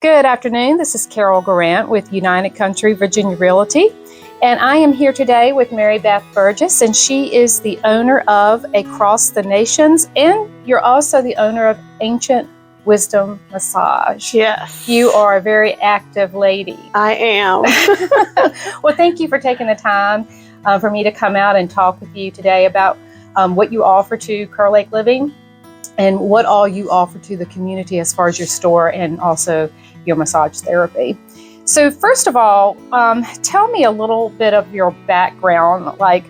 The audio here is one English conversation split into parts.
Good afternoon. This is Carol Guerrant with United Country Virginia Realty, and I am here today with Mary Beth Burgess, and she is the owner of Across the Nations, and you're also the owner of Ancient Wisdom Massage. Yes. You are a very active lady. I am. Well, thank you for taking the time for me to come out and talk with you today about what you offer to Kerr Lake Living and what all you offer to the community as far as your store and also your massage therapy. So first of all, tell me a little bit of your background, like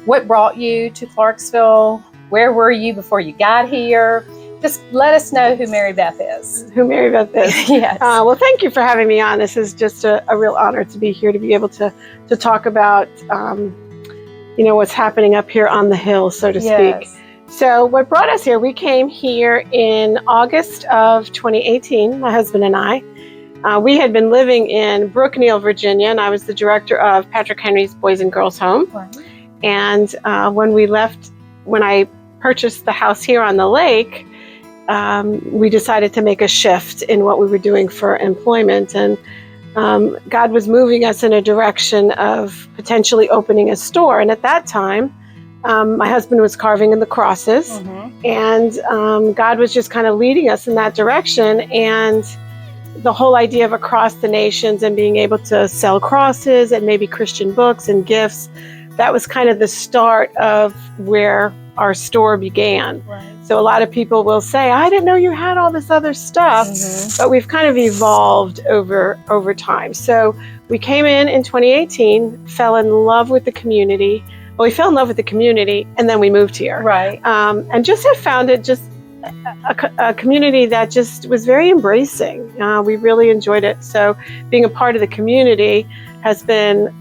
what brought you to Clarksville? Where were you before you got here? Just let us know who Mary Beth is. Who Mary Beth is. Yes. Well, thank you for having me on. This is just a real honor to be here, to be able to talk about, what's happening up here on the hill, so to speak. Yes. So what brought us here, we came here in August of 2018, my husband and I. We had been living in Brookneal, Virginia, and I was the director of Patrick Henry's Boys and Girls Home. Right. And when I purchased the house here on the lake, we decided to make a shift in what we were doing for employment. And God was moving us in a direction of potentially opening a store. And at that time, my husband was carving in the crosses, and God was just kind of leading us in that direction. And the whole idea of Across the Nations and being able to sell crosses and maybe Christian books and gifts, that was kind of the start of where our store began. Right. So a lot of people will say, I didn't know you had all this other stuff, but we've kind of evolved over time. So we came in 2018, fell in love with the community. Well, we fell in love with the community, and then we moved here. Right. And just have found it just a community that just was very embracing. We really enjoyed it. So being a part of the community has been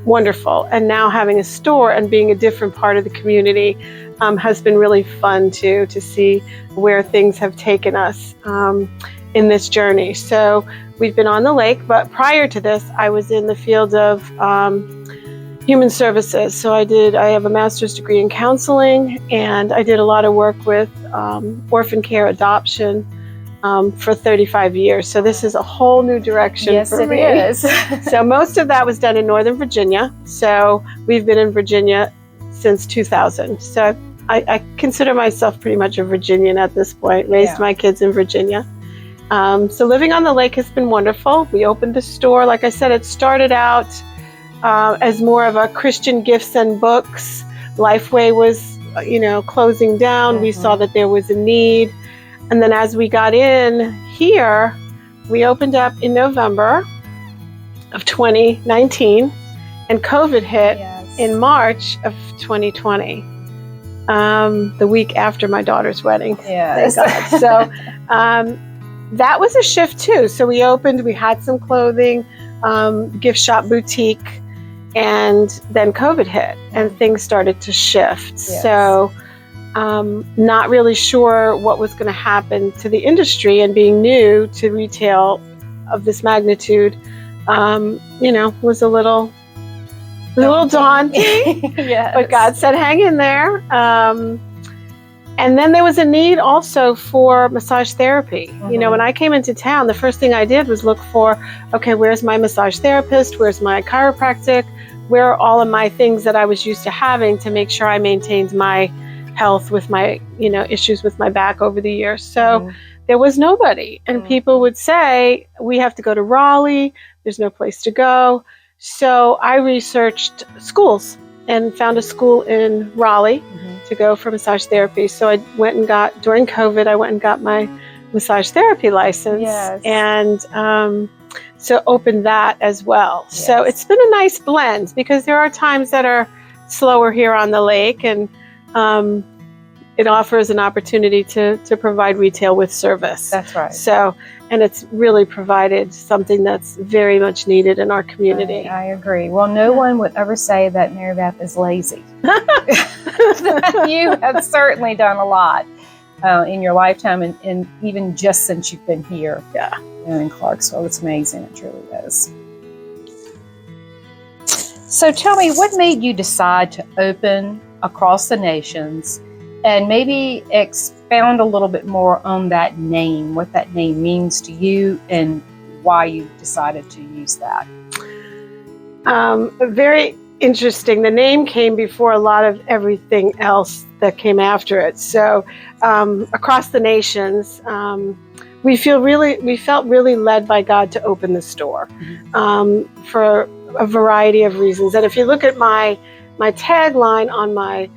wonderful. And now having a store and being a different part of the community has been really fun too, to see where things have taken us in this journey. So we've been on the lake, but prior to this, I was in the field of human services. So I have a master's degree in counseling, and I did a lot of work with orphan care adoption for 35 years. So this is a whole new direction for me. Yes, it is. So most of that was done in Northern Virginia. So we've been in Virginia since 2000. So I consider myself pretty much a Virginian at this point, raised my kids in Virginia. So living on the lake has been wonderful. We opened the store. Like I said, it started out as more of a Christian gifts and books. Lifeway was, closing down. We saw that there was a need. And then as we got in here, we opened up in November of 2019, and COVID hit in March of 2020, the week after my daughter's wedding. Yes. Thank God. So that was a shift too. So we opened, we had some clothing, gift shop boutique, and then COVID hit and things started to shift. Yes. So not really sure what was going to happen to the industry, and being new to retail of this magnitude, was a little daunting. Yes. But God said, hang in there. And then there was a need also for massage therapy. When I came into town, the first thing I did was look for, okay, where's my massage therapist? Where's my chiropractic? Where are all of my things that I was used to having to make sure I maintained my health with my, issues with my back over the years. So there was nobody. And people would say, we have to go to Raleigh. There's no place to go. So I researched schools and found a school in Raleigh to go for massage therapy. So I went and during COVID, I went and got my massage therapy license. Yes. And so opened that as well. Yes. So it's been a nice blend, because there are times that are slower here on the lake, and it offers an opportunity to provide retail with service. That's right. So, and it's really provided something that's very much needed in our community. I agree. Well, no one would ever say that Mary Beth is lazy. You have certainly done a lot in your lifetime, and even just since you've been here. Yeah. In Clarksville. It's amazing. It truly is. So tell me, what made you decide to open Across the Nations and maybe expand expound a little bit more on that name, what that name means to you, and why you decided to use that. Very interesting. The name came before a lot of everything else that came after it. So across the nations, we felt really led by God to open the store for a variety of reasons. And if you look at my tagline on my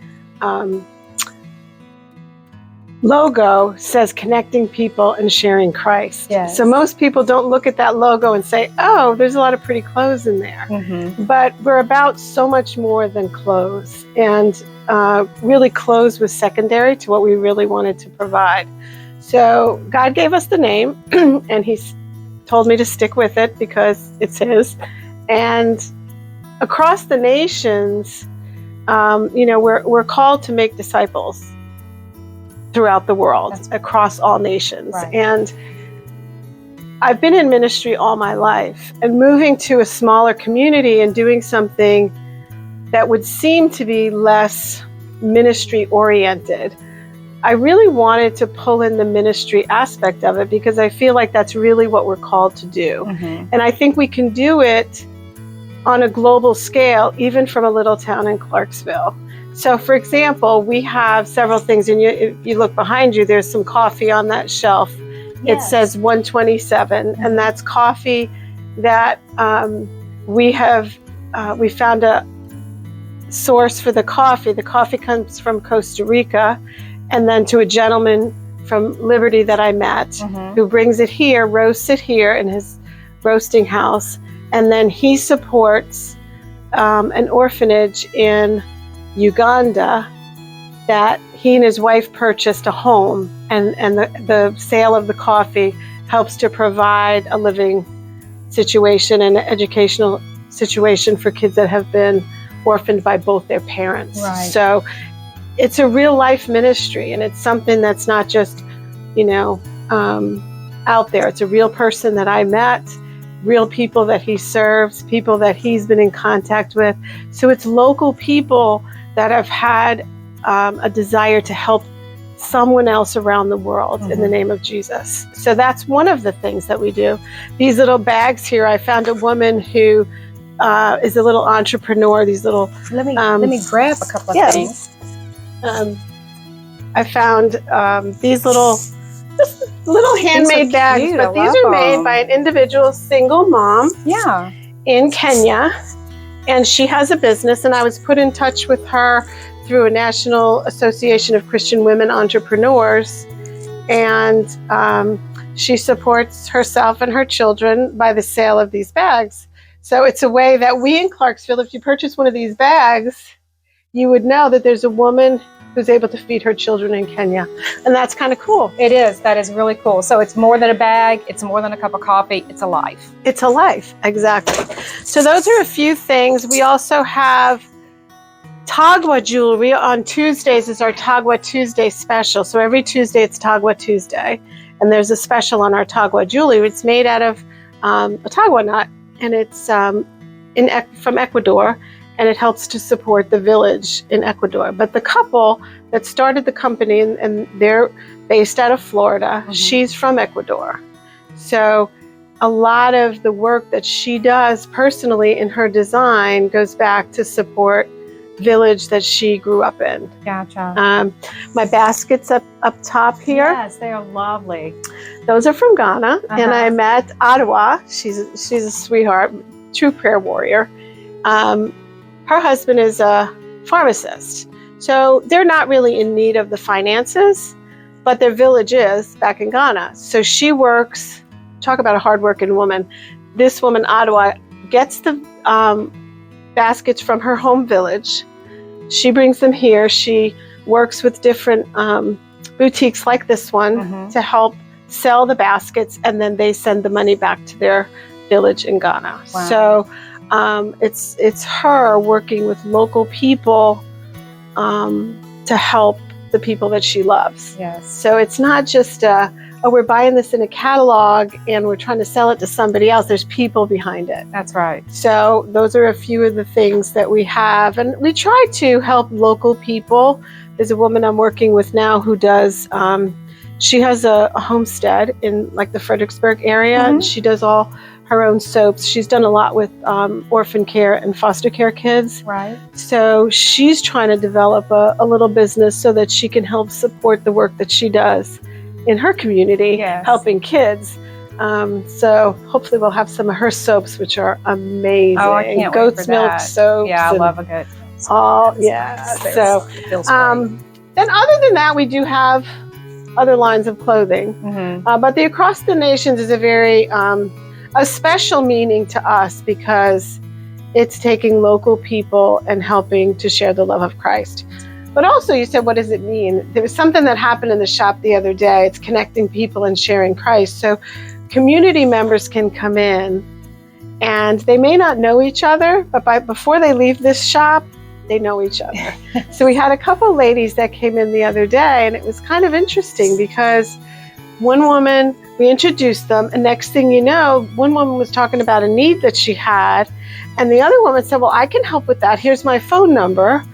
logo, says connecting people and sharing Christ. Yes. So most people don't look at that logo and say, oh, there's a lot of pretty clothes in there. But we're about so much more than clothes. And really clothes was secondary to what we really wanted to provide. So God gave us the name and He's told me to stick with it because it's His. And across the nations, we're called to make disciples throughout the world, across all nations. Right. And I've been in ministry all my life, and moving to a smaller community and doing something that would seem to be less ministry oriented, I really wanted to pull in the ministry aspect of it because I feel like that's really what we're called to do. And I think we can do it on a global scale, even from a little town in Clarksville. So, for example, we have several things, and if you look behind you, there's some coffee on that shelf. Yes. It says 127, and that's coffee that we found a source for the coffee. The coffee comes from Costa Rica, and then to a gentleman from Liberty that I met who brings it here, roasts it here in his roasting house, and then he supports an orphanage in Uganda that he and his wife purchased a home, and the sale of the coffee helps to provide a living situation and an educational situation for kids that have been orphaned by both their parents. Right. So it's a real life ministry, and it's something that's not just, out there. It's a real person that I met, real people that he serves, people that he's been in contact with. So it's local people that have had a desire to help someone else around the world in the name of Jesus. So that's one of the things that we do. These little bags here, I found a woman who is a little entrepreneur. These little let me grab a couple of things. I found these little handmade bags, cute. but these are made by an individual single mom in Kenya. And she has a business, and I was put in touch with her through a National Association of Christian Women Entrepreneurs. And she supports herself and her children by the sale of these bags. So it's a way that we in Clarksville, if you purchase one of these bags, you would know that there's a woman who's able to feed her children in Kenya. And that's kind of cool. It is. That is really cool. So it's more than a bag. It's more than a cup of coffee. It's a life. It's a life. Exactly. So those are a few things. We also have Tagwa jewelry. On Tuesdays is our Tagwa Tuesday special. So every Tuesday it's Tagwa Tuesday. And there's a special on our Tagwa jewelry. It's made out of a Tagwa nut. And it's from Ecuador. And it helps to support the village in Ecuador. But the couple that started the company, and they're based out of Florida, she's from Ecuador. So a lot of the work that she does personally in her design goes back to support village that she grew up in. Gotcha. My baskets up top here. Yes, they are lovely. Those are from Ghana. And I met Ottawa. She's a sweetheart, true prayer warrior. Her husband is a pharmacist, so they're not really in need of the finances, but their village is back in Ghana. So she works, talk about a hardworking woman. This woman, Ottawa, gets the baskets from her home village. She brings them here. She works with different boutiques like this one to help sell the baskets, and then they send the money back to their village in Ghana. Wow. So it's her working with local people to help the people that she loves. Yes. So it's not just we're buying this in a catalog and we're trying to sell it to somebody else. There's people behind it. That's right. So those are a few of the things that we have, and we try to help local people There's a woman I'm working with now who does, she has a homestead in like the Fredericksburg area, and she does all her own soaps. She's done a lot with orphan care and foster care kids. Right. So she's trying to develop a little business so that she can help support the work that she does in her community, helping kids. So hopefully we'll have some of her soaps, which are amazing. Oh, I can't Goat's wait for milk that. soaps. Yeah, I love a goat's milk soap. Oh, yeah. So, then other than that, we do have other lines of clothing. But the Across the Nations is a very a special meaning to us because it's taking local people and helping to share the love of Christ. But also, you said, what does it mean? There was something that happened in the shop the other day. It's connecting people and sharing Christ. So community members can come in and they may not know each other, but before they leave this shop, they know each other. So we had a couple ladies that came in the other day, and it was kind of interesting because one woman, we introduced them, and next thing you know, one woman was talking about a need that she had, and the other woman said, well, I can help with that. Here's my phone number.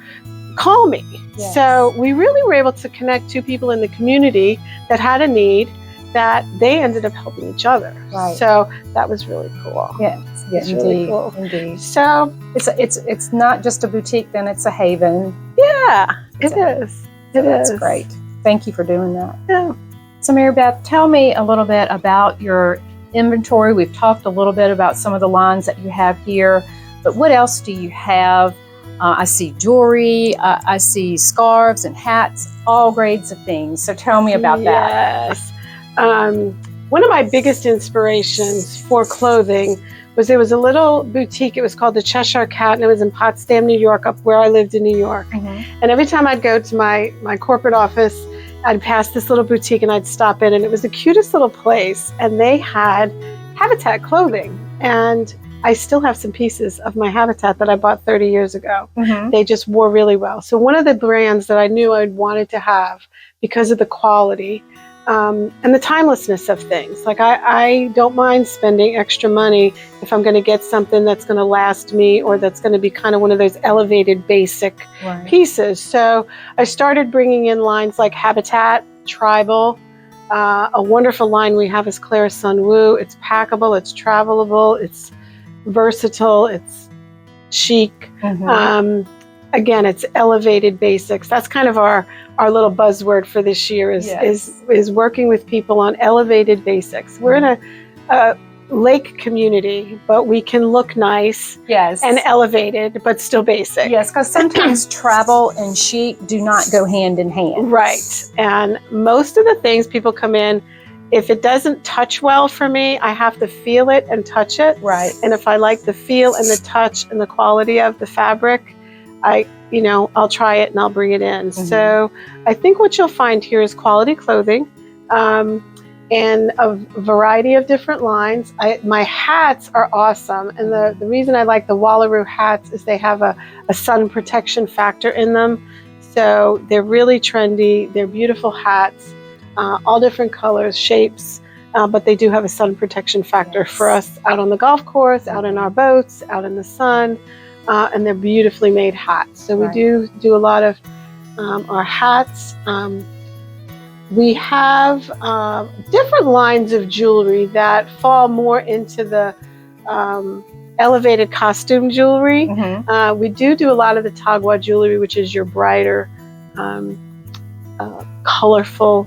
Call me. Yes. So we really were able to connect two people in the community that had a need that they ended up helping each other. Right. So that was really cool. Yes, indeed, really cool. Indeed. So it's not just a boutique, then it's a haven. Yeah, it is. That's great. Thank you for doing that. Yeah. So Mary Beth, tell me a little bit about your inventory. We've talked a little bit about some of the lines that you have here, but what else do you have? I see jewelry, I see scarves and hats, all grades of things. So tell me about that. Yes. One of my biggest inspirations for clothing was there was a little boutique. It was called the Cheshire Cat, and it was in Potsdam, New York, up where I lived in New York. And every time I'd go to my corporate office, I'd pass this little boutique and I'd stop in, and it was the cutest little place. And they had Habitat clothing. And I still have some pieces of my Habitat that I bought 30 years ago. They just wore really well. So one of the brands that I knew I wanted to have because of the quality and the timelessness of things. Like I don't mind spending extra money if I'm going to get something that's going to last me, or that's going to be kind of one of those elevated basic pieces. So I started bringing in lines like Habitat, Tribal. A wonderful line we have is Claire Sun Wu. It's packable, it's travelable, it's versatile, it's chic. Again, it's elevated basics. That's kind of our little buzzword for this year is working with people on elevated basics. We're in a lake community, but we can look nice and elevated, but still basic. Yes, because sometimes travel and chic do not go hand in hand. Right. And most of the things people come in, if it doesn't touch well for me, I have to feel it and touch it. Right. And if I like the feel and the touch and the quality of the fabric, I'll try it and I'll bring it in. So I think what you'll find here is quality clothing and a variety of different lines. My hats are awesome. And the reason I like the Wallaroo hats is they have a sun protection factor in them. So they're really trendy. They're beautiful hats. All different colors, shapes, but they do have a sun protection factor for us out on the golf course, out in our boats, out in the sun, and they're beautifully made hats. So we do a lot of our hats. We have different lines of jewelry that fall more into the elevated costume jewelry. We do a lot of the Tagua jewelry, which is your brighter, colorful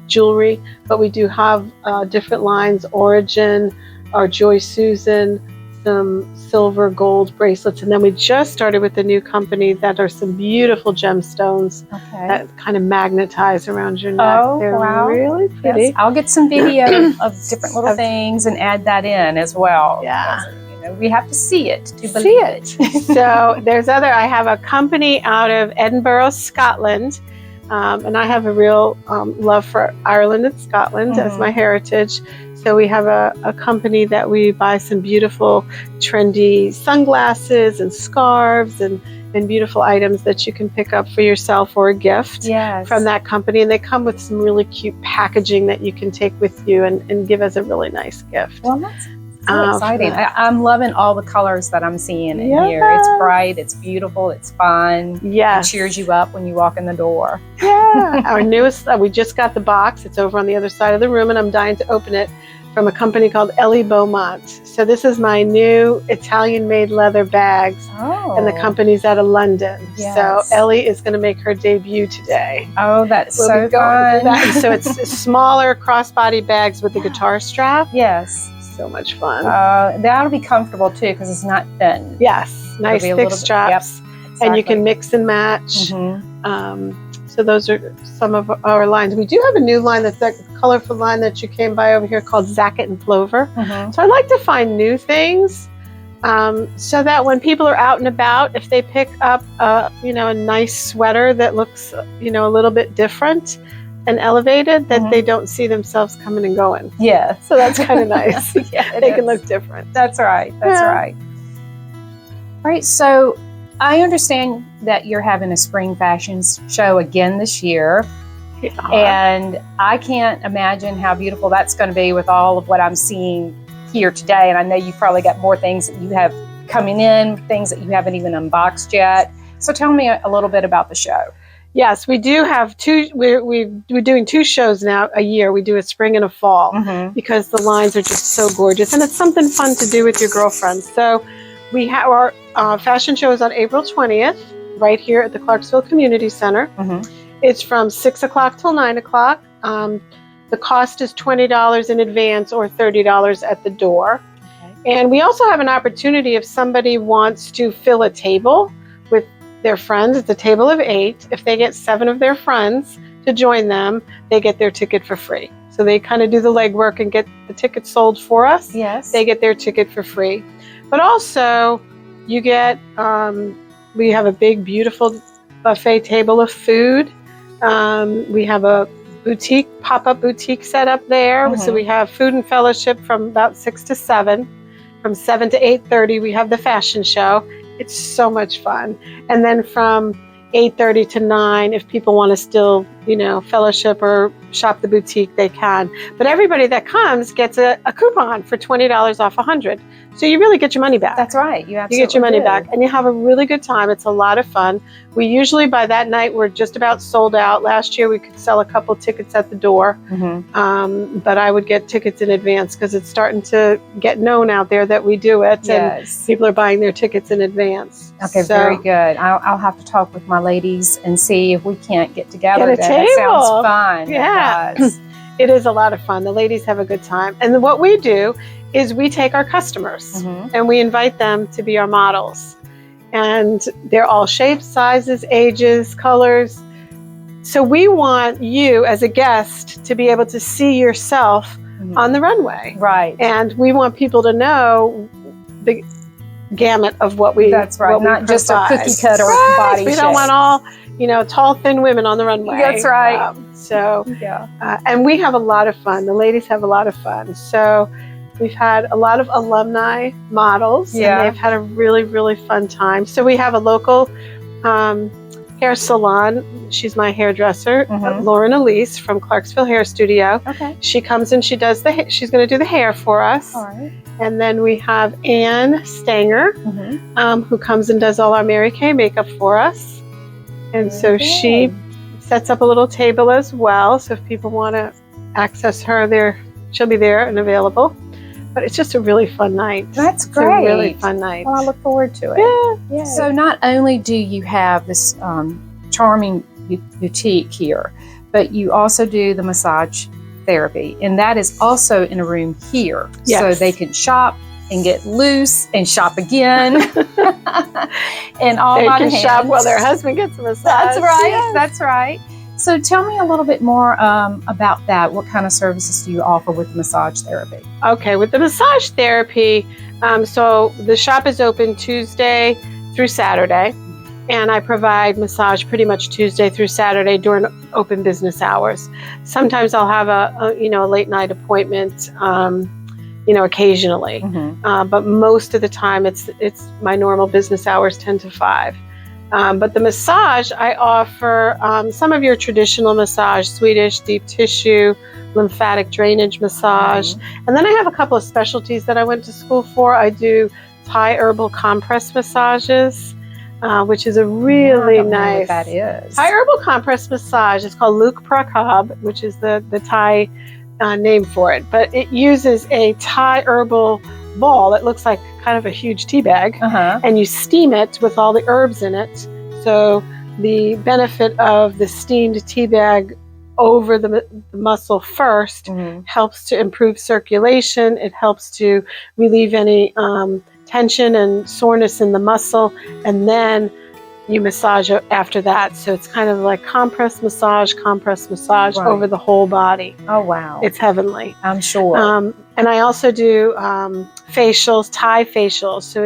jewelry, but we do have different lines, Origin, our Joy Susan, some silver gold bracelets, and then we just started with a new company that are some beautiful gemstones that kind of magnetize around your neck. They're really pretty. Yes. I'll get some video of different little things and add that in as well. Yeah. We have to see it to believe it. So I have a company out of Edinburgh, Scotland. And I have a real love for Ireland and Scotland as my heritage. So we have a company that we buy some beautiful, trendy sunglasses and scarves and beautiful items that you can pick up for yourself or a gift from that company. And they come with some really cute packaging that you can take with you and give as a really nice gift. Well, So exciting. I'm loving all the colors that I'm seeing in here. It's bright, it's beautiful, it's fun. Yes. It cheers you up when you walk in the door. Yeah. Our newest, we just got the box. It's over on the other side of the room, and I'm dying to open it, from a company called Ellie Beaumont. So this is my new Italian-made leather bags, and the company's out of London. Yes. So Ellie is going to make her debut today. Oh, that's so fun. So it's smaller crossbody bags with the guitar strap. Yes. So much fun. That'll be comfortable too because it's not thin. Yes, nice thick straps. Yep, exactly. And you can mix and match. So those are some of our lines. We do have a new line, that's that colorful line that you came by over here, called Zacket and Plover. So I like to find new things so that when people are out and about, if they pick up a nice sweater that looks a little bit different and elevated, that they don't see themselves coming and going. Yeah. So that's kind of nice. Yeah, they can look different. That's right. That's right. All right. So I understand that you're having a spring fashion show again this year. And I can't imagine how beautiful that's going to be with all of what I'm seeing here today. And I know you've probably got more things that you have coming in, things that you haven't even unboxed yet. So tell me a little bit about the show. Yes, we do have two. We're doing 2 shows now a year. We do a spring and a fall because the lines are just so gorgeous, and it's something fun to do with your girlfriends. So we have our fashion show is on April 20th, right here at the Clarksville Community Center. It's from 6 o'clock till 9 o'clock. The cost is $20 in advance or $30 at the door. And we also have an opportunity if somebody wants to fill a table with their friends. It's a table of 8. If they get 7 of their friends to join them, they get their ticket for free. So they kind of do the legwork and get the ticket sold for us. Yes. They get their ticket for free. But also, you get, we have a big, beautiful buffet table of food. We have a pop-up boutique set up there. So we have food and fellowship from about 6 to 7. From 7 to 8:30, we have the fashion show. It's so much fun. And then from 8:30 to 9, if people want to still, fellowship or shop the boutique, they can. But everybody that comes gets a coupon for $20 off 100. So you really get your money back. That's right. You get your money back, and you have a really good time. It's a lot of fun. We usually, by that night, we're just about sold out. Last year, we could sell a couple tickets at the door, but I would get tickets in advance because it's starting to get known out there that we do it, and people are buying their tickets in advance. Okay, so, very good. I'll have to talk with my ladies and see if we can't get together. Get a table. That sounds fun. Yeah, it is a lot of fun. The ladies have a good time, and what we do is we take our customers and we invite them to be our models. And they're all shapes, sizes, ages, colors. So we want you as a guest to be able to see yourself on the runway. Right. And we want people to know the gamut of what we That's right. Not just a cookie cutter body shape. We don't want all, tall, thin women on the runway. That's right. And we have a lot of fun. The ladies have a lot of fun. So we've had a lot of alumni models, and they've had a really, really fun time. So we have a local hair salon. She's my hairdresser, Lauren Elise from Clarksville Hair Studio. Okay. She comes and she does she's going to do the hair for us. All right. And then we have Ann Stanger, who comes and does all our Mary Kay makeup for us. And so she sets up a little table as well. So if people want to access her, she'll be there and available. But it's just a really fun night. That's great. It's a really fun night. Well, I look forward to it. Yeah. So not only do you have this charming boutique here, but you also do the massage therapy. And that is also in a room here. Yes. So they can shop and get loose and shop again. And all they by can hand. shop while their husband gets a massage. That's right. Yes. That's right. So tell me a little bit more about that. What kind of services do you offer with the massage therapy? Okay, with the massage therapy, so the shop is open Tuesday through Saturday, and I provide massage pretty much Tuesday through Saturday during open business hours. Sometimes I'll have a late night appointment, occasionally, but most of the time it's my normal business hours, 10 to 5. But the massage, I offer some of your traditional massage, Swedish, deep tissue, lymphatic drainage massage. And then I have a couple of specialties that I went to school for. I do Thai herbal compress massages, which is a really nice. Know what that is. Thai herbal compress massage. It's called Luk Prakab, which is the Thai name for it. But it uses a Thai herbal ball. It looks like kind of a huge tea bag, and you steam it with all the herbs in it. So the benefit of the steamed tea bag over the muscle first helps to improve circulation. It helps to relieve any tension and soreness in the muscle, and then you massage it after that. So it's kind of like compress massage over the whole body. Oh, wow. It's heavenly. I'm sure. And I also do facials, Thai facials. So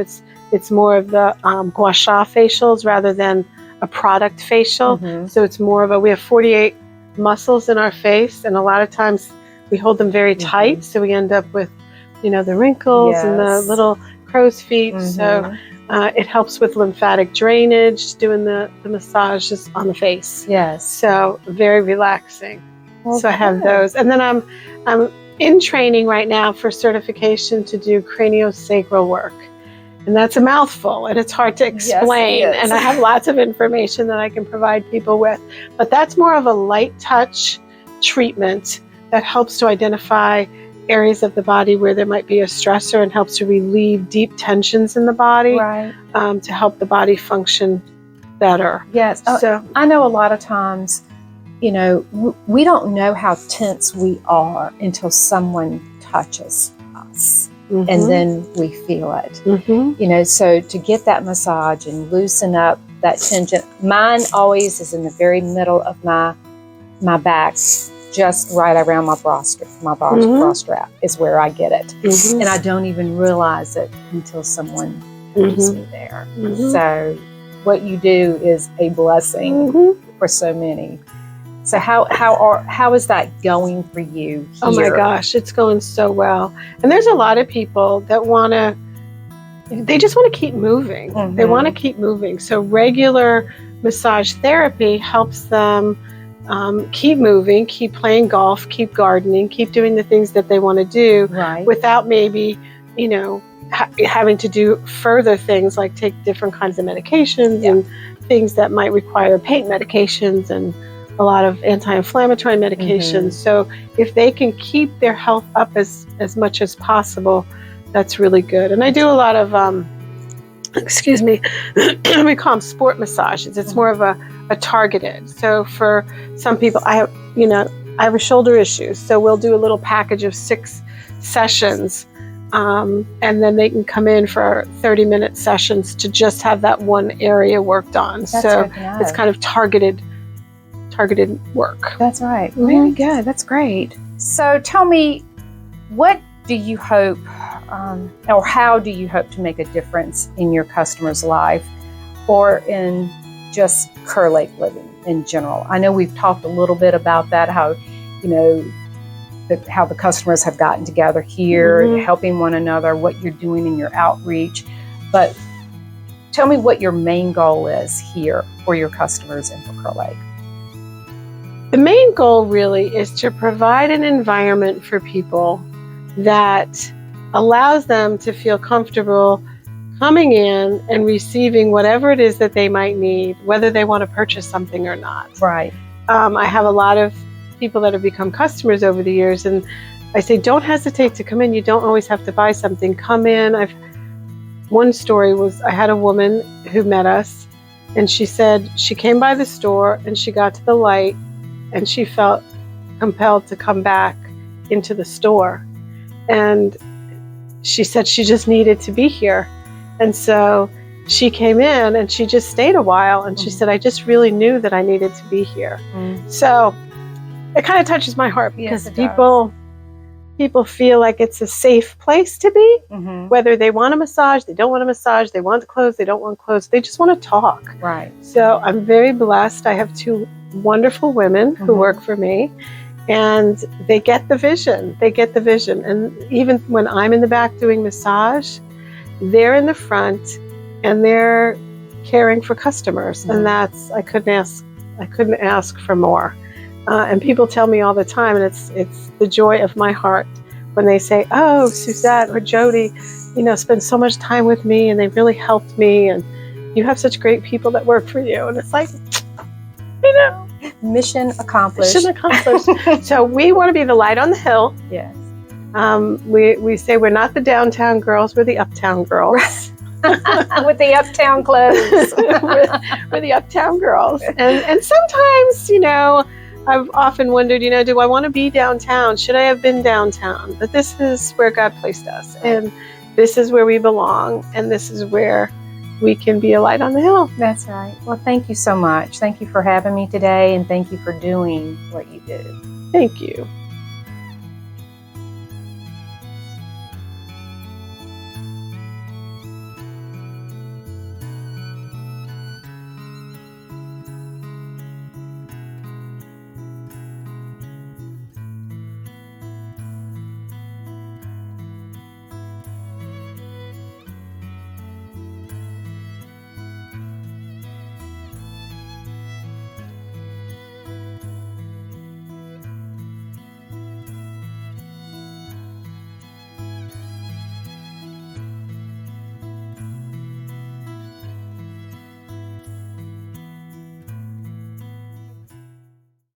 it's more of the gua sha facials rather than a product facial. So it's more of we have 48 muscles in our face, and a lot of times we hold them very tight. So we end up with, the wrinkles and the little crow's feet. So it helps with lymphatic drainage, doing the massages on the face. Yes. So very relaxing. Well, so I have those. And then I'm in training right now for certification to do craniosacral work. And that's a mouthful, and it's hard to explain. Yes, it is. And I have lots of information that I can provide people with. But that's more of a light touch treatment that helps to identify areas of the body where there might be a stressor and helps to relieve deep tensions in the body, to help the body function better. Yes. So I know a lot of times, we don't know how tense we are until someone touches us. And then we feel it. So to get that massage and loosen up that tension, mine always is in the very middle of my back, just right around my bra strap is where I get it. And I don't even realize it until someone touches me there. So what you do is a blessing for so many. So how is that going for you here? Oh my gosh, it's going so well. And there's a lot of people that they just want to keep moving. They want to keep moving. So regular massage therapy helps them keep moving, keep playing golf, keep gardening, keep doing the things that they want to do without maybe, having to do further things like take different kinds of medications and things that might require pain medications and a lot of anti-inflammatory medications. So if they can keep their health up as much as possible, that's really good. And I do a lot of, we call them sport massages. It's more of a targeted. So for some people, I have a shoulder issue. So we'll do a little package of 6 sessions. And then they can come in for 30-minute sessions to just have that one area worked on. So it's kind of targeted work. That's right. Very good. That's great. So tell me, what do you hope, or how do you hope to make a difference in your customer's life or in just Kerr Lake Living in general? I know we've talked a little bit about that, how, how the customers have gotten together here, helping one another, what you're doing in your outreach. But tell me what your main goal is here for your customers and for Kerr Lake. The main goal really is to provide an environment for people that allows them to feel comfortable coming in and receiving whatever it is that they might need, whether they want to purchase something or not. Right. I have a lot of people that have become customers over the years, and I say, don't hesitate to come in. You don't always have to buy something. Come in. One story was, I had a woman who met us, and she said she came by the store and she got to the light and she felt compelled to come back into the store. And she said she just needed to be here. And so she came in and she just stayed a while, and she said, I just really knew that I needed to be here. So it kind of touches my heart because people feel like it's a safe place to be, whether they want a massage, they don't want a massage, they want clothes, they don't want clothes, they just want to talk. Right. So I'm very blessed. I have 2 wonderful women who work for me, and they get the vision. And even when I'm in the back doing massage, they're in the front and they're caring for customers, and that's I couldn't ask for more. And people tell me all the time, and it's the joy of my heart when they say, "Oh, Suzette or Jody, spend so much time with me, and they really helped me, and you have such great people that work for you." And it's like, mission accomplished. Mission accomplished. So we want to be the light on the hill. Yes. We say we're not the downtown girls, we're the uptown girls. With the uptown clothes. we're the uptown girls. And sometimes, I've often wondered, do I want to be downtown? Should I have been downtown? But this is where God placed us, and this is where we belong, and this is where we can be a light on the hill. That's right. Well, thank you so much. Thank you for having me today, and thank you for doing what you do. Thank you.